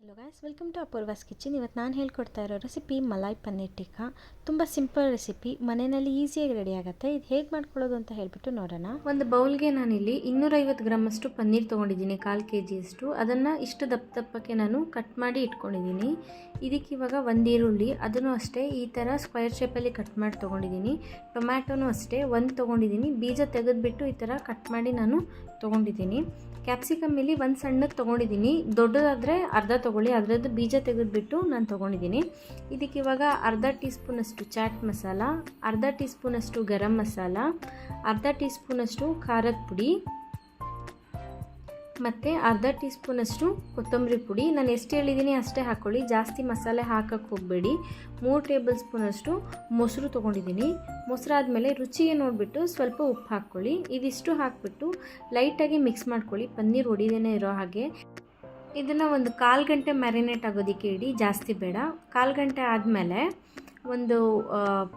Hello guys, welcome to Apoorva's kitchen. ಇವತ್ತು ನಾನು ಹೇಳ್ಕೊಡ್ತಾ ಇರೋ ರೆಸಿಪಿ ಮಲಾಯ್ ಪನ್ನೀರ್ ಟಿಕ್ಕಾ. ತುಂಬ ಸಿಂಪಲ್ ರೆಸಿಪಿ, ಮನೆಯಲ್ಲಿ ಈಸಿಯಾಗಿ ರೆಡಿ ಆಗುತ್ತೆ. ಇದು ಹೇಗೆ ಮಾಡ್ಕೊಳ್ಳೋದು ಅಂತ ಹೇಳ್ಬಿಟ್ಟು ನೋಡೋಣ. ಒಂದು ಬೌಲ್ಗೆ ನಾನಿಲ್ಲಿ 250 ಗ್ರಾಮಷ್ಟು ಪನ್ನೀರ್ ತೊಗೊಂಡಿದ್ದೀನಿ, 1/4 kg. ಅದನ್ನು ಇಷ್ಟು ದಪ್ಪಕ್ಕೆ ನಾನು ಕಟ್ ಮಾಡಿ ಇಟ್ಕೊಂಡಿದ್ದೀನಿ. ಇದಕ್ಕೆ ಇವಾಗ ಒಂದು ಈರುಳ್ಳಿ, ಅದನ್ನು ಅಷ್ಟೇ ಈ ಥರ ಸ್ಕ್ವೇರ್ ಶೇಪಲ್ಲಿ ಕಟ್ ಮಾಡಿ ತೊಗೊಂಡಿದ್ದೀನಿ. ಟೊಮ್ಯಾಟೊನೂ ಅಷ್ಟೇ ಒಂದು ತೊಗೊಂಡಿದ್ದೀನಿ, ಬೀಜ ತೆಗೆದುಬಿಟ್ಟು ಈ ಥರ ಕಟ್ ಮಾಡಿ ನಾನು ತೊಗೊಂಡಿದ್ದೀನಿ. ಕ್ಯಾಪ್ಸಿಕಮ್ ಇಲ್ಲಿ ಒಂದು ಸಣ್ಣಕ್ಕೆ ತೊಗೊಂಡಿದ್ದೀನಿ, ದೊಡ್ಡದಾದರೆ ಅರ್ಧ ತೊಗೊಳ್ಳಿ, ಅದರದ್ದು ಬೀಜ ತೆಗೆದುಬಿಟ್ಟು ನಾನು ತೊಗೊಂಡಿದ್ದೀನಿ. ಇದಕ್ಕೆ ಇವಾಗ ಅರ್ಧ ಟೀ ಸ್ಪೂನಷ್ಟು ಚಾಟ್ ಮಸಾಲ, ಅರ್ಧ ಟೀ ಸ್ಪೂನಷ್ಟು ಗರಂ ಮಸಾಲ, ಅರ್ಧ ಟೀ ಸ್ಪೂನಷ್ಟು ಖಾರದ ಪುಡಿ ಮತ್ತು ಅರ್ಧ ಟೀ ಸ್ಪೂನಷ್ಟು ಕೊತ್ತಂಬರಿ ಪುಡಿ. ನಾನು ಎಷ್ಟು ಹೇಳಿದ್ದೀನಿ ಅಷ್ಟೇ ಹಾಕ್ಕೊಳ್ಳಿ, ಜಾಸ್ತಿ ಮಸಾಲೆ ಹಾಕಕ್ಕೆ ಹೋಗಬೇಡಿ. 3 ಟೇಬಲ್ ಸ್ಪೂನಷ್ಟು ಮೊಸರು ತೊಗೊಂಡಿದ್ದೀನಿ. ಮೊಸರಾದಮೇಲೆ ರುಚಿಗೆ ನೋಡಿಬಿಟ್ಟು ಸ್ವಲ್ಪ ಉಪ್ಪು ಹಾಕ್ಕೊಳ್ಳಿ. ಇದಿಷ್ಟು ಹಾಕಿಬಿಟ್ಟು ಲೈಟಾಗಿ ಮಿಕ್ಸ್ ಮಾಡ್ಕೊಳ್ಳಿ, ಪನ್ನೀರ್ ಒಡಿದೇನೆ ಇರೋ ಹಾಗೆ. ಇದನ್ನು ಒಂದು 1/4 ಗಂಟೆ ಮ್ಯಾರಿನೇಟ್ ಆಗೋದಕ್ಕೆ ಇಡಿ, ಜಾಸ್ತಿ ಬೇಡ. 1/4 ಗಂಟೆ ಆದಮೇಲೆ ಒಂದು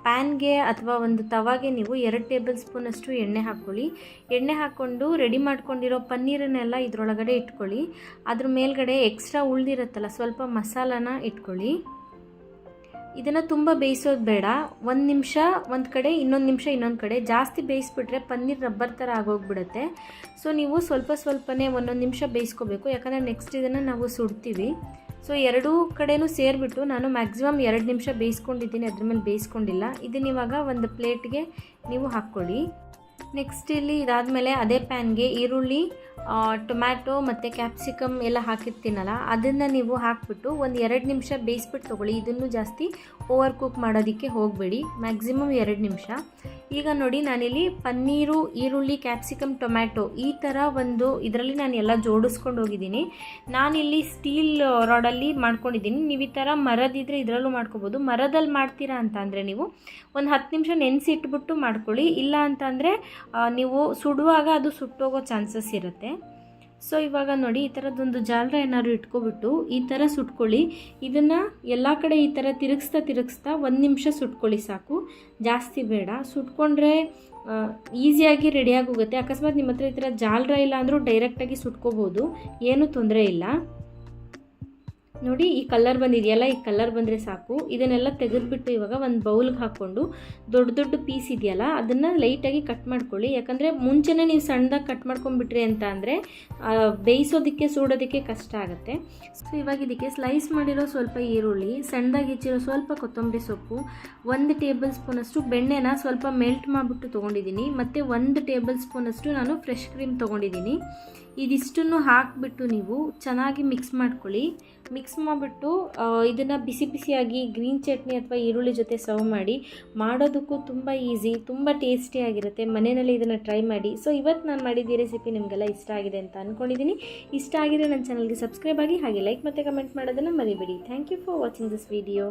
ಪ್ಯಾನ್ಗೆ ಅಥವಾ ಒಂದು ತವಾಗೆ ನೀವು 2 ಟೇಬಲ್ ಸ್ಪೂನಷ್ಟು ಎಣ್ಣೆ ಹಾಕ್ಕೊಳ್ಳಿ. ಎಣ್ಣೆ ಹಾಕ್ಕೊಂಡು ರೆಡಿ ಮಾಡ್ಕೊಂಡಿರೋ ಪನ್ನೀರನ್ನೆಲ್ಲ ಇದರೊಳಗಡೆ ಇಟ್ಕೊಳ್ಳಿ. ಅದ್ರ ಮೇಲ್ಗಡೆ ಎಕ್ಸ್ಟ್ರಾ ಉಳಿದಿರುತ್ತಲ್ಲ ಸ್ವಲ್ಪ ಮಸಾಲಾನ ಇಟ್ಕೊಳ್ಳಿ. ಇದನ್ನು ತುಂಬ ಬೇಯಿಸೋದು ಬೇಡ, 1 ನಿಮಿಷ ಒಂದು ಕಡೆ, ಇನ್ನೊಂದು ನಿಮಿಷ ಇನ್ನೊಂದು ಕಡೆ. ಜಾಸ್ತಿ ಬೇಯಿಸ್ಬಿಟ್ರೆ ಪನ್ನೀರ್ ರಬ್ಬರ್ ಥರ ಆಗೋಗ್ಬಿಡುತ್ತೆ. ಸೊ ನೀವು ಸ್ವಲ್ಪನೇ 1 ನಿಮಿಷ ಬೇಯಿಸ್ಕೋಬೇಕು, ಯಾಕಂದರೆ ನೆಕ್ಸ್ಟ್ ಇದನ್ನು ನಾವು ಸುಡ್ತೀವಿ. ಸೊ 2 ಕಡೆನೂ ಸೇರಿಬಿಟ್ಟು ನಾನು ಮ್ಯಾಕ್ಸಿಮಮ್ 2 ನಿಮಿಷ ಬೇಯಿಸ್ಕೊಂಡಿದ್ದೀನಿ, ಅದ್ರ ಮೇಲೆ ಬೇಯಿಸ್ಕೊಂಡಿಲ್ಲ. ಇದನ್ನ ಇವಾಗ ಒಂದು ಪ್ಲೇಟ್ಗೆ ನೀವು ಹಾಕ್ಕೊಳ್ಳಿ. ನೆಕ್ಸ್ಟ್ ಇಲ್ಲಿ ಇದಾದಮೇಲೆ ಅದೇ ಪ್ಯಾನ್ಗೆ ಈರುಳ್ಳಿ, ಟೊಮ್ಯಾಟೊ ಮತ್ತು ಕ್ಯಾಪ್ಸಿಕಮ್ ಎಲ್ಲ ಹಾಕಿರ್ತೀನಲ್ಲ, ಅದನ್ನು ನೀವು ಹಾಕಿಬಿಟ್ಟು ಒಂದು 2 ನಿಮಿಷ ಬೇಯಿಸ್ಬಿಟ್ಟು ತೊಗೊಳ್ಳಿ. ಇದನ್ನು ಜಾಸ್ತಿ ಓವರ್ ಕುಕ್ ಮಾಡೋದಕ್ಕೆ ಹೋಗಬೇಡಿ, ಮ್ಯಾಕ್ಸಿಮಮ್ 2 ನಿಮಿಷ. ಈಗ ನೋಡಿ, ನಾನಿಲ್ಲಿ ಪನ್ನೀರು, ಈರುಳ್ಳಿ, ಕ್ಯಾಪ್ಸಿಕಮ್, ಟೊಮ್ಯಾಟೊ ಈ ಥರ ಒಂದು ಇದರಲ್ಲಿ ನಾನು ಎಲ್ಲ ಜೋಡಿಸ್ಕೊಂಡು ಹೋಗಿದ್ದೀನಿ. ನಾನಿಲ್ಲಿ ಸ್ಟೀಲ್ ರಾಡಲ್ಲಿ ಮಾಡ್ಕೊಂಡಿದ್ದೀನಿ. ನೀವು ಈ ಥರ ಮರದಿದ್ದರೆ ಇದರಲ್ಲೂ ಮಾಡ್ಕೋಬೋದು. ಮರದಲ್ಲಿ ಮಾಡ್ತೀರಾ ಅಂತ ಅಂದರೆ ನೀವು ಒಂದು 10 ನಿಮಿಷ ನೆನೆಸಿಟ್ಬಿಟ್ಟು ಮಾಡ್ಕೊಳ್ಳಿ. ಇಲ್ಲ ಅಂತಂದರೆ ನೀವು ಸುಡುವಾಗ ಅದು ಸುಟ್ಟೋಗೋ ಚಾನ್ಸಸ್ ಇರುತ್ತೆ. ಸೊ ಇವಾಗ ನೋಡಿ, ಈ ಥರದ್ದೊಂದು ಜಾಲರ ಏನಾದ್ರು ಇಟ್ಕೊಬಿಟ್ಟು ಈ ಥರ ಸುಟ್ಕೊಳ್ಳಿ. ಇದನ್ನು ಎಲ್ಲ ಕಡೆ ಈ ಥರ ತಿರುಗಿಸ್ತಾ 1 ನಿಮಿಷ ಸುಟ್ಕೊಳ್ಳಿ ಸಾಕು, ಜಾಸ್ತಿ ಬೇಡ. ಸುಟ್ಕೊಂಡ್ರೆ ಈಸಿಯಾಗಿ ರೆಡಿಯಾಗಿ ಹೋಗುತ್ತೆ. ಅಕಸ್ಮಾತ್ ನಿಮ್ಮ ಹತ್ರ ಈ ಥರ ಜಾಲರ ಇಲ್ಲ ಅಂದರೂ ಡೈರೆಕ್ಟಾಗಿ ಸುಟ್ಕೋಬೋದು, ಏನೂ ತೊಂದರೆ ಇಲ್ಲ. ನೋಡಿ, ಈ ಕಲರ್ ಬಂದಿದೆಯಲ್ಲ, ಈ ಕಲರ್ ಬಂದರೆ ಸಾಕು. ಇದನ್ನೆಲ್ಲ ತೆಗೆದುಬಿಟ್ಟು ಇವಾಗ ಒಂದು ಬೌಲ್ಗೆ ಹಾಕ್ಕೊಂಡು ದೊಡ್ಡ ಪೀಸ್ ಇದೆಯಲ್ಲ ಅದನ್ನು ಲೈಟಾಗಿ ಕಟ್ ಮಾಡ್ಕೊಳ್ಳಿ. ಯಾಕಂದರೆ ಮುಂಚೆನೇ ನೀವು ಸಣ್ಣದಾಗಿ ಕಟ್ ಮಾಡ್ಕೊಂಡ್ಬಿಟ್ರಿ ಅಂತ ಅಂದರೆ ಬೇಯಿಸೋದಕ್ಕೆ ಸುಡೋದಕ್ಕೆ ಕಷ್ಟ ಆಗುತ್ತೆ. ಸೊ ಇವಾಗ ಇದಕ್ಕೆ ಸ್ಲೈಸ್ ಮಾಡಿರೋ ಸ್ವಲ್ಪ ಈರುಳ್ಳಿ, ಸಣ್ಣದಾಗಿ ಹೆಚ್ಚಿರೋ ಸ್ವಲ್ಪ ಕೊತ್ತಂಬರಿ ಸೊಪ್ಪು, 1 ಟೇಬಲ್ ಸ್ಪೂನಷ್ಟು ಬೆಣ್ಣೆನ ಸ್ವಲ್ಪ ಮೆಲ್ಟ್ ಮಾಡಿಬಿಟ್ಟು ತೊಗೊಂಡಿದ್ದೀನಿ, ಮತ್ತು 1 ಟೇಬಲ್ ಸ್ಪೂನಷ್ಟು ನಾನು ಫ್ರೆಶ್ ಕ್ರೀಮ್ ತೊಗೊಂಡಿದ್ದೀನಿ. ಇದಿಷ್ಟನ್ನು ಹಾಕಿಬಿಟ್ಟು ನೀವು ಚೆನ್ನಾಗಿ ಮಿಕ್ಸ್ ಮಾಡ್ಕೊಳ್ಳಿ. ಮಿಕ್ಸ್ ಮಾಡಿಬಿಟ್ಟು ಇದನ್ನು ಬಿಸಿಯಾಗಿ ಗ್ರೀನ್ ಚಟ್ನಿ ಅಥವಾ ಈರುಳ್ಳಿ ಜೊತೆ ಸರ್ವ್ ಮಾಡಿ. ಮಾಡೋದಕ್ಕೂ ತುಂಬ ಈಸಿ, ತುಂಬ ಟೇಸ್ಟಿಯಾಗಿರುತ್ತೆ. ಮನೆಯಲ್ಲಿ ಇದನ್ನು ಟ್ರೈ ಮಾಡಿ. ಸೊ ಇವತ್ತು ನಾನು ಮಾಡಿದ ರೆಸಿಪಿ ನಿಮಗೆಲ್ಲ ಇಷ್ಟ ಆಗಿದೆ ಅಂತ ಅಂದ್ಕೊಂಡಿದ್ದೀನಿ. ಇಷ್ಟ ಆಗಿದ್ರೆ ನನ್ನ ಚಾನಲ್ಗೆ ಸಬ್ಸ್ಕ್ರೈಬ್ ಆಗಿ, ಹಾಗೆ ಲೈಕ್ ಮತ್ತು ಕಮೆಂಟ್ ಮಾಡೋದನ್ನು ಮರಿಬೇಡಿ. Thank you for watching this video.